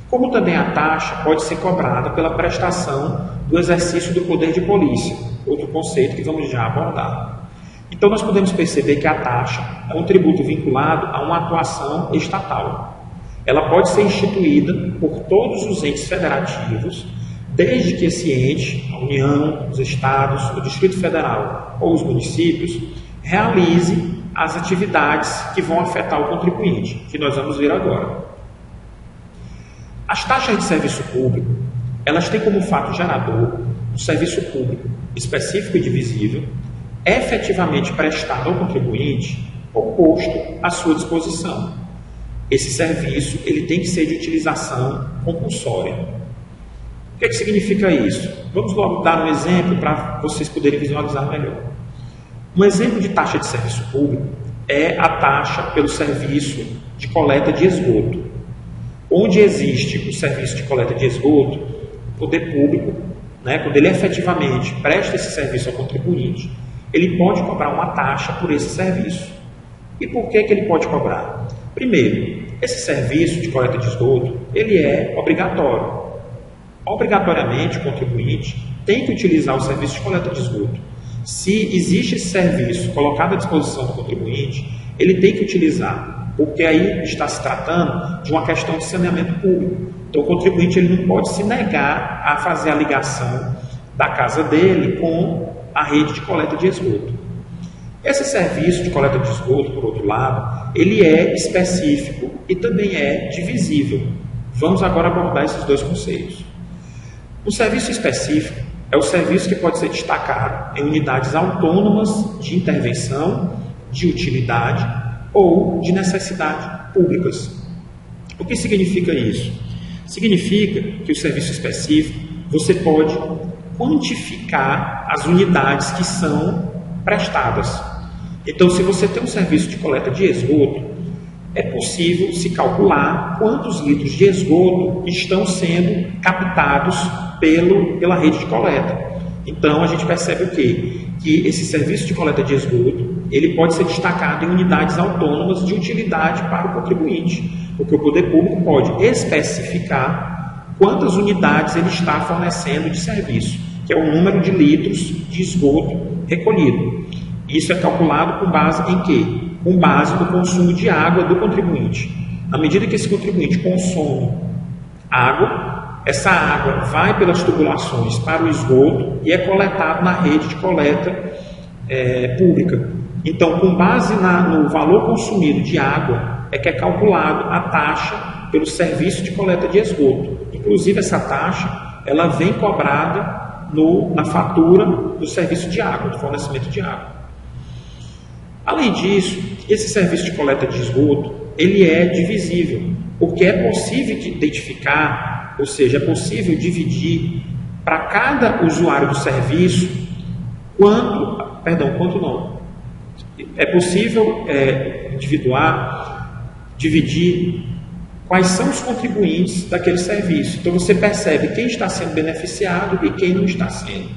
S1: como também a taxa pode ser cobrada pela prestação do exercício do poder de polícia, outro conceito que vamos já abordar. Então nós podemos perceber que a taxa é um tributo vinculado a uma atuação estatal. Ela pode ser instituída por todos os entes federativos, desde que esse ente, a União, os estados, o Distrito Federal ou os municípios, realize as atividades que vão afetar o contribuinte, que nós vamos ver agora. As taxas de serviço público, elas têm como fato gerador um serviço público específico e divisível, efetivamente prestado ao contribuinte ou posto à sua disposição. esse serviço ele tem que ser de utilização compulsória. O que é que significa isso? Vamos logo dar um exemplo para vocês poderem visualizar melhor. Um exemplo de taxa de serviço público é a taxa pelo serviço de coleta de esgoto. Onde existe o serviço de coleta de esgoto, o poder público, quando ele efetivamente presta esse serviço ao contribuinte, ele pode cobrar uma taxa por esse serviço. E por que ele pode cobrar? Primeiro, esse serviço de coleta de esgoto, ele é obrigatório. Obrigatoriamente, o contribuinte tem que utilizar o serviço de coleta de esgoto. Se existe esse serviço colocado à disposição do contribuinte, ele tem que utilizar, porque aí está se tratando de uma questão de saneamento público. Então, o contribuinte ele não pode se negar a fazer a ligação da casa dele com a rede de coleta de esgoto. Esse serviço de coleta de esgoto, por outro lado, ele é específico e também é divisível. Vamos agora abordar esses dois conceitos. O serviço específico é o serviço que pode ser destacado em unidades autônomas de intervenção, de utilidade ou de necessidade públicas. O que significa isso? Significa que o serviço específico você pode quantificar as unidades que são prestadas. Então, se você tem um serviço de coleta de esgoto, é possível se calcular quantos litros de esgoto estão sendo captados pela rede de coleta. Então, a gente percebe o quê? Que esse serviço de coleta de esgoto, ele pode ser destacado em unidades autônomas de utilidade para o contribuinte, porque o poder público pode especificar quantas unidades ele está fornecendo de serviço, que é o número de litros de esgoto recolhido. Isso é calculado com base em quê? Com base no consumo de água do contribuinte. Na medida que esse contribuinte consome água, essa água vai pelas tubulações para o esgoto e é coletado na rede de coleta pública. Então, com base no valor consumido de água, é que é calculado a taxa pelo serviço de coleta de esgoto. Inclusive, essa taxa ela vem cobrada na fatura do serviço de água, do fornecimento de água. Além disso, esse serviço de coleta de esgoto, ele é divisível, porque é possível identificar, ou seja, é possível dividir para cada usuário do serviço é possível dividir quais são os contribuintes daquele serviço. Então, você percebe quem está sendo beneficiado e quem não está sendo.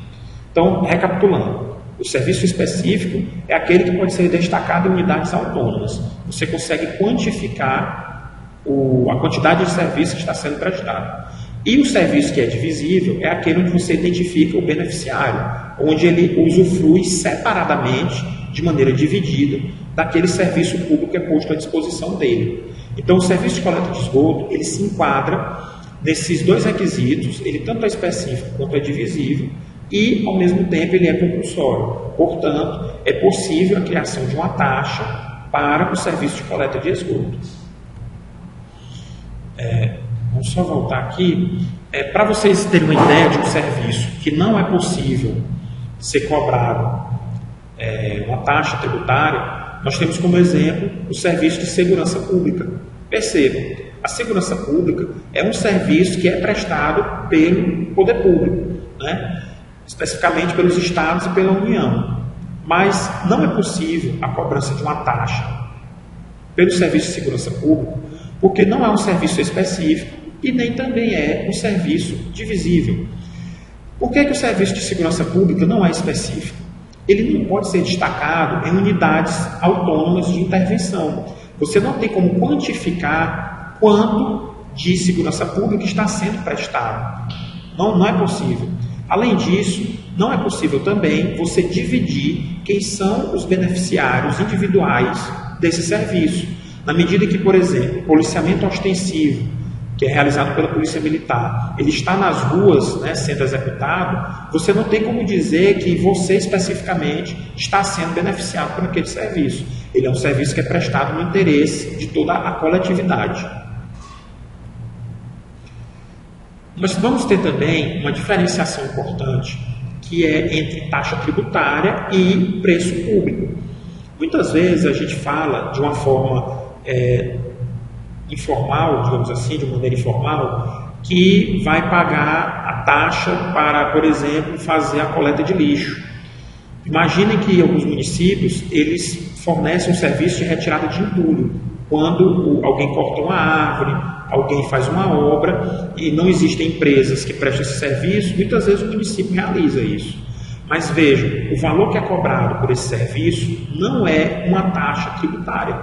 S1: Então, recapitulando. O serviço específico é aquele que pode ser destacado em unidades autônomas. Você consegue quantificar a quantidade de serviço que está sendo prestado. E o serviço que é divisível é aquele onde você identifica o beneficiário, onde ele usufrui separadamente, de maneira dividida, daquele serviço público que é posto à disposição dele. Então, o serviço de coleta de esgoto, ele se enquadra nesses dois requisitos, ele tanto é específico quanto é divisível, e, ao mesmo tempo, ele é compulsório. Portanto, é possível a criação de uma taxa para o serviço de coleta de esgoto. Vamos só voltar aqui. Para vocês terem uma ideia de um serviço que não é possível ser cobrado uma taxa tributária, nós temos como exemplo o serviço de segurança pública. Percebam, a segurança pública é um serviço que é prestado pelo poder público, especificamente pelos estados e pela União. Mas não é possível a cobrança de uma taxa pelo serviço de segurança pública, porque não é um serviço específico e nem também é um serviço divisível. Por que o serviço de segurança pública não é específico? Ele não pode ser destacado em unidades autônomas de intervenção. Você não tem como quantificar quanto de segurança pública está sendo prestado. Não é possível. Além disso, não é possível também você dividir quem são os beneficiários individuais desse serviço. Na medida que, por exemplo, o policiamento ostensivo, que é realizado pela Polícia Militar, ele está nas ruas sendo executado, você não tem como dizer que você especificamente está sendo beneficiado por aquele serviço. Ele é um serviço que é prestado no interesse de toda a coletividade. Nós vamos ter também uma diferenciação importante, que é entre taxa tributária e preço público. Muitas vezes a gente fala de uma forma informal, digamos assim, de maneira informal, que vai pagar a taxa para, por exemplo, fazer a coleta de lixo. Imaginem que alguns municípios, eles fornecem um serviço de retirada de entulho. Quando alguém corta uma árvore, alguém faz uma obra e não existem empresas que prestam esse serviço, muitas vezes o município realiza isso. Mas vejam, o valor que é cobrado por esse serviço não é uma taxa tributária.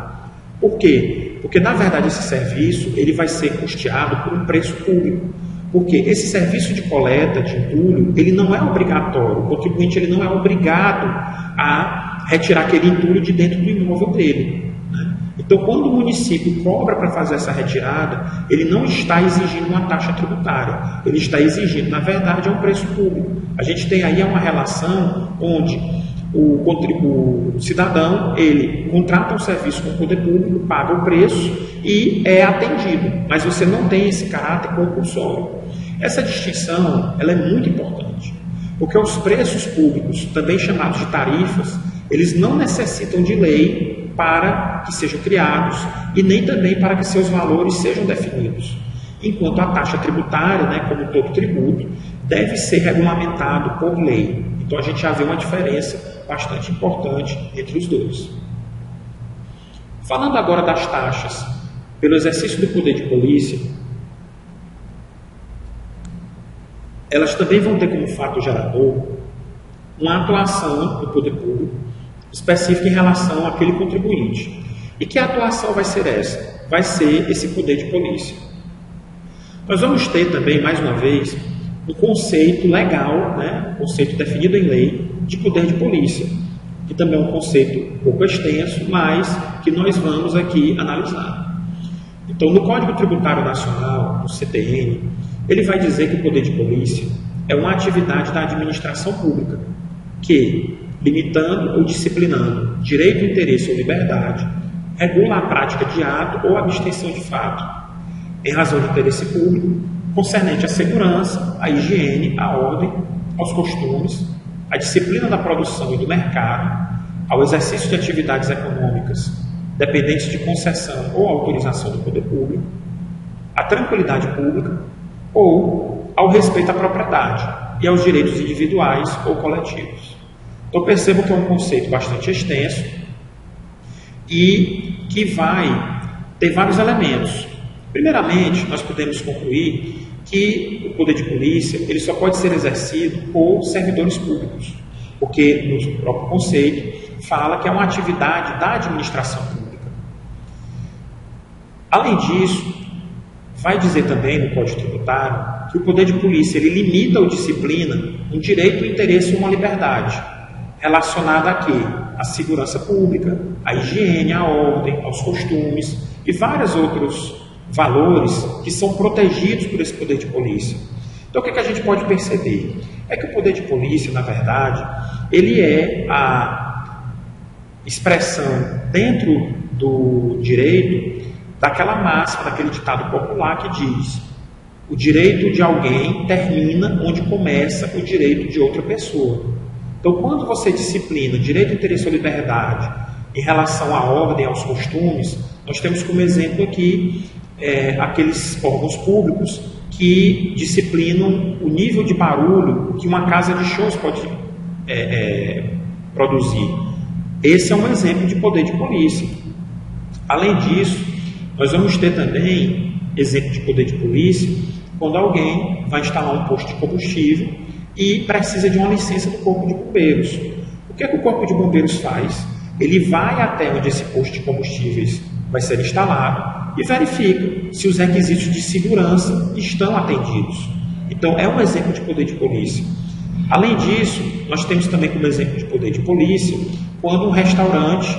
S1: Por quê? Porque, na verdade, esse serviço ele vai ser custeado por um preço público. Porque esse serviço de coleta de entulho, ele não é obrigatório. O contribuinte ele não é obrigado a retirar aquele entulho de dentro do imóvel dele, né? Então, quando o município cobra para fazer essa retirada, ele não está exigindo uma taxa tributária. Ele está exigindo, na verdade, um preço público. A gente tem aí uma relação onde o cidadão, ele contrata um serviço com o poder público, paga o preço e é atendido, mas você não tem esse caráter compulsório. Essa distinção, ela é muito importante, porque os preços públicos, também chamados de tarifas, eles não necessitam de lei para que sejam criados e nem também para que seus valores sejam definidos. Enquanto a taxa tributária, né, como todo tributo, deve ser regulamentado por lei. Então a gente já vê uma diferença bastante importante entre os dois. Falando agora das taxas pelo exercício do poder de polícia, elas também vão ter como fato gerador uma atuação do poder público específica em relação àquele contribuinte. E que atuação vai ser essa? Vai ser esse poder de polícia. Nós vamos ter também, mais uma vez, um conceito legal, né, um conceito definido em lei de poder de polícia, que também é um conceito um pouco extenso, mas que nós vamos aqui analisar. Então, no Código Tributário Nacional, no CTN, ele vai dizer que o poder de polícia é uma atividade da administração pública que, limitando ou disciplinando direito, interesse ou liberdade, regula a prática de ato ou abstenção de fato, em razão de interesse público, concernente à segurança, à higiene, à ordem, aos costumes, à disciplina da produção e do mercado, ao exercício de atividades econômicas dependentes de concessão ou autorização do poder público, à tranquilidade pública ou ao respeito à propriedade e aos direitos individuais ou coletivos. Então percebo que é um conceito bastante extenso e que vai ter vários elementos. Primeiramente, nós podemos concluir que o poder de polícia ele só pode ser exercido por servidores públicos, porque no próprio conceito fala que é uma atividade da administração pública. Além disso, vai dizer também no Código Tributário que o poder de polícia ele limita ou disciplina um direito, um interesse ou uma liberdade relacionada a quê? À segurança pública, à higiene, à ordem, aos costumes e vários outros valores que são protegidos por esse poder de polícia. Então, o que a gente pode perceber? É que o poder de polícia, na verdade, ele é a expressão dentro do direito daquela máxima, daquele ditado popular que diz: o direito de alguém termina onde começa o direito de outra pessoa. Então, quando você disciplina direito, interesse ou liberdade em relação à ordem, aos costumes, nós temos como exemplo aqui aqueles órgãos públicos que disciplinam o nível de barulho que uma casa de shows pode produzir. Esse é um exemplo de poder de polícia. Além disso, nós vamos ter também exemplo de poder de polícia quando alguém vai instalar um posto de combustível e precisa de uma licença do Corpo de Bombeiros. O que é que o Corpo de Bombeiros faz? Ele vai até onde esse posto de combustíveis vai ser instalado e verifica se os requisitos de segurança estão atendidos. Então, é um exemplo de poder de polícia. Além disso, nós temos também como exemplo de poder de polícia quando um restaurante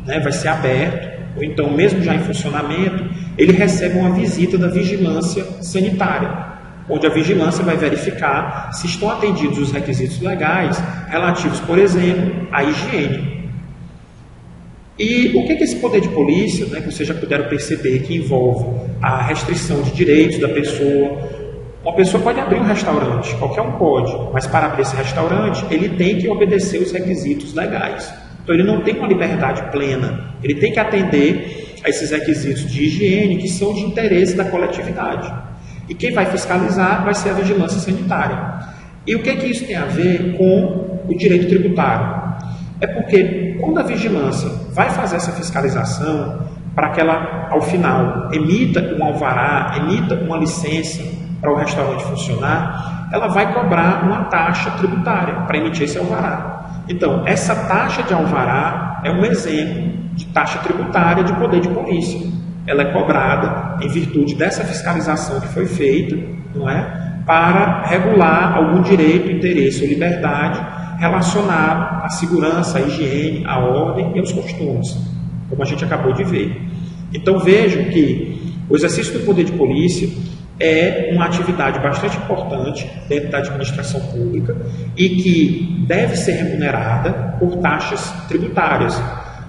S1: vai ser aberto, ou então mesmo já em funcionamento, ele recebe uma visita da vigilância sanitária, onde a vigilância vai verificar se estão atendidos os requisitos legais relativos, por exemplo, à higiene. E o que é esse poder de polícia, que vocês já puderam perceber, que envolve a restrição de direitos da pessoa? Uma pessoa pode abrir um restaurante, qualquer um pode, mas para abrir esse restaurante, ele tem que obedecer os requisitos legais. Então ele não tem uma liberdade plena, ele tem que atender a esses requisitos de higiene que são de interesse da coletividade. E quem vai fiscalizar vai ser a vigilância sanitária. E o que isso tem a ver com o direito tributário? É porque quando a vigilância vai fazer essa fiscalização para que ela, ao final, emita um alvará, emita uma licença para o restaurante funcionar, ela vai cobrar uma taxa tributária para emitir esse alvará. Então, essa taxa de alvará é um exemplo de taxa tributária de poder de polícia. Ela é cobrada em virtude dessa fiscalização que foi feita, não é? Para regular algum direito, interesse ou liberdade relacionado à segurança, à higiene, à ordem e aos costumes, como a gente acabou de ver. Então vejam que o exercício do poder de polícia é uma atividade bastante importante dentro da administração pública e que deve ser remunerada por taxas tributárias.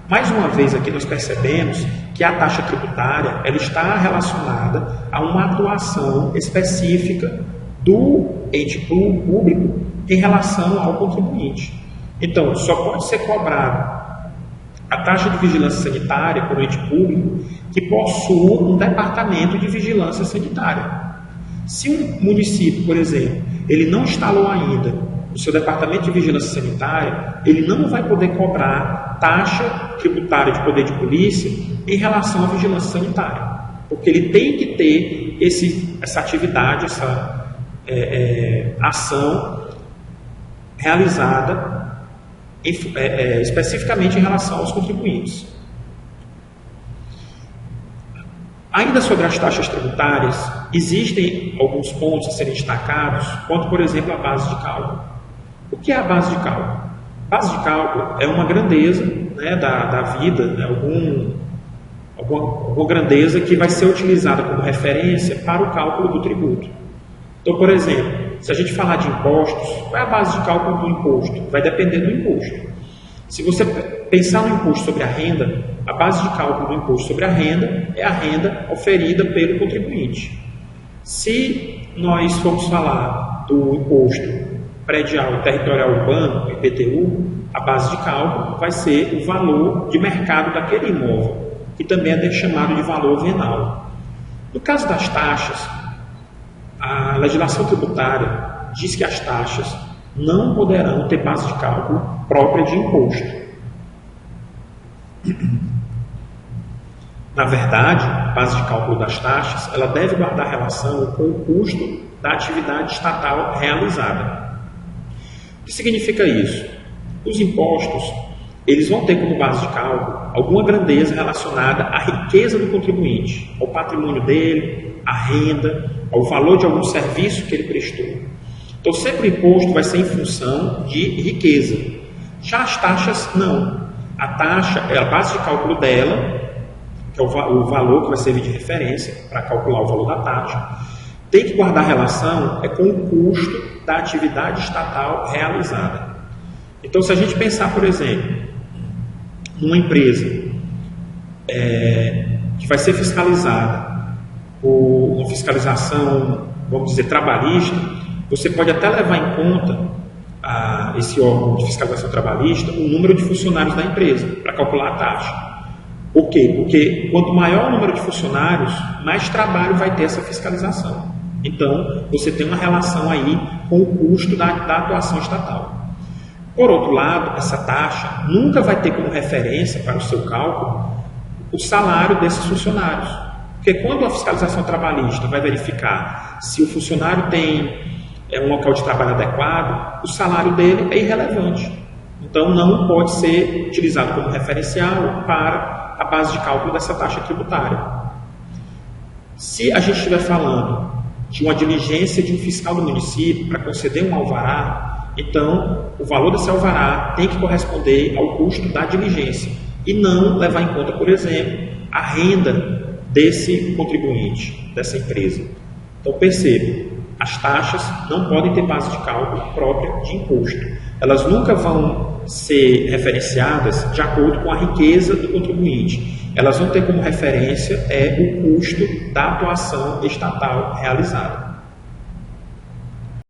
S1: Mais uma vez aqui nós percebemos que a taxa tributária ela está relacionada a uma atuação específica do ente público em relação ao contribuinte. Então, só pode ser cobrado a taxa de vigilância sanitária por um ente público que possua um departamento de vigilância sanitária. Se um município, por exemplo, ele não instalou ainda o seu departamento de vigilância sanitária, ele não vai poder cobrar taxa tributária de poder de polícia em relação à vigilância sanitária, porque ele tem que ter essa atividade, essa ação realizada especificamente em relação aos contribuintes. Ainda sobre as taxas tributárias, existem alguns pontos a serem destacados, quanto, por exemplo, a base de cálculo. O que é a base de cálculo? A base de cálculo é uma grandeza, né, da vida, né, alguma grandeza que vai ser utilizada como referência para o cálculo do tributo. Então, por exemplo, se a gente falar de impostos, qual é a base de cálculo do imposto? Vai depender do imposto. Se você pensar no imposto sobre a renda, a base de cálculo do imposto sobre a renda é a renda oferida pelo contribuinte. Se nós formos falar do imposto predial e territorial urbano, IPTU, a base de cálculo vai ser o valor de mercado daquele imóvel, que também é chamado de valor venal. No caso das taxas, a legislação tributária diz que as taxas não poderão ter base de cálculo própria de imposto. Na verdade, a base de cálculo das taxas ela deve guardar relação com o custo da atividade estatal realizada. O que significa isso? Os impostos eles vão ter como base de cálculo alguma grandeza relacionada à riqueza do contribuinte, ao patrimônio dele, à renda, ao valor de algum serviço que ele prestou. Então, sempre o imposto vai ser em função de riqueza. Já as taxas, não. A taxa é a base de cálculo dela, que é o valor que vai servir de referência para calcular o valor da taxa, tem que guardar relação com o custo da atividade estatal realizada. Então, se a gente pensar, por exemplo, numa empresa que vai ser fiscalizada por uma fiscalização, vamos dizer, trabalhista, você pode até levar em conta esse órgão de fiscalização trabalhista o número de funcionários da empresa para calcular a taxa. Por quê? Porque quanto maior o número de funcionários, mais trabalho vai ter essa fiscalização. Então, você tem uma relação aí com o custo da atuação estatal. Por outro lado, essa taxa nunca vai ter como referência para o seu cálculo o salário desses funcionários. Porque quando a fiscalização trabalhista vai verificar se o funcionário tem um local de trabalho adequado, o salário dele é irrelevante. Então, não pode ser utilizado como referencial para a base de cálculo dessa taxa tributária. Se a gente estiver falando de uma diligência de um fiscal do município para conceder um alvará, então o valor desse alvará tem que corresponder ao custo da diligência e não levar em conta, por exemplo, a renda desse contribuinte, dessa empresa. Então perceba, as taxas não podem ter base de cálculo própria de imposto. Elas nunca vão ser referenciadas de acordo com a riqueza do contribuinte. Elas vão ter como referência o custo da atuação estatal realizada.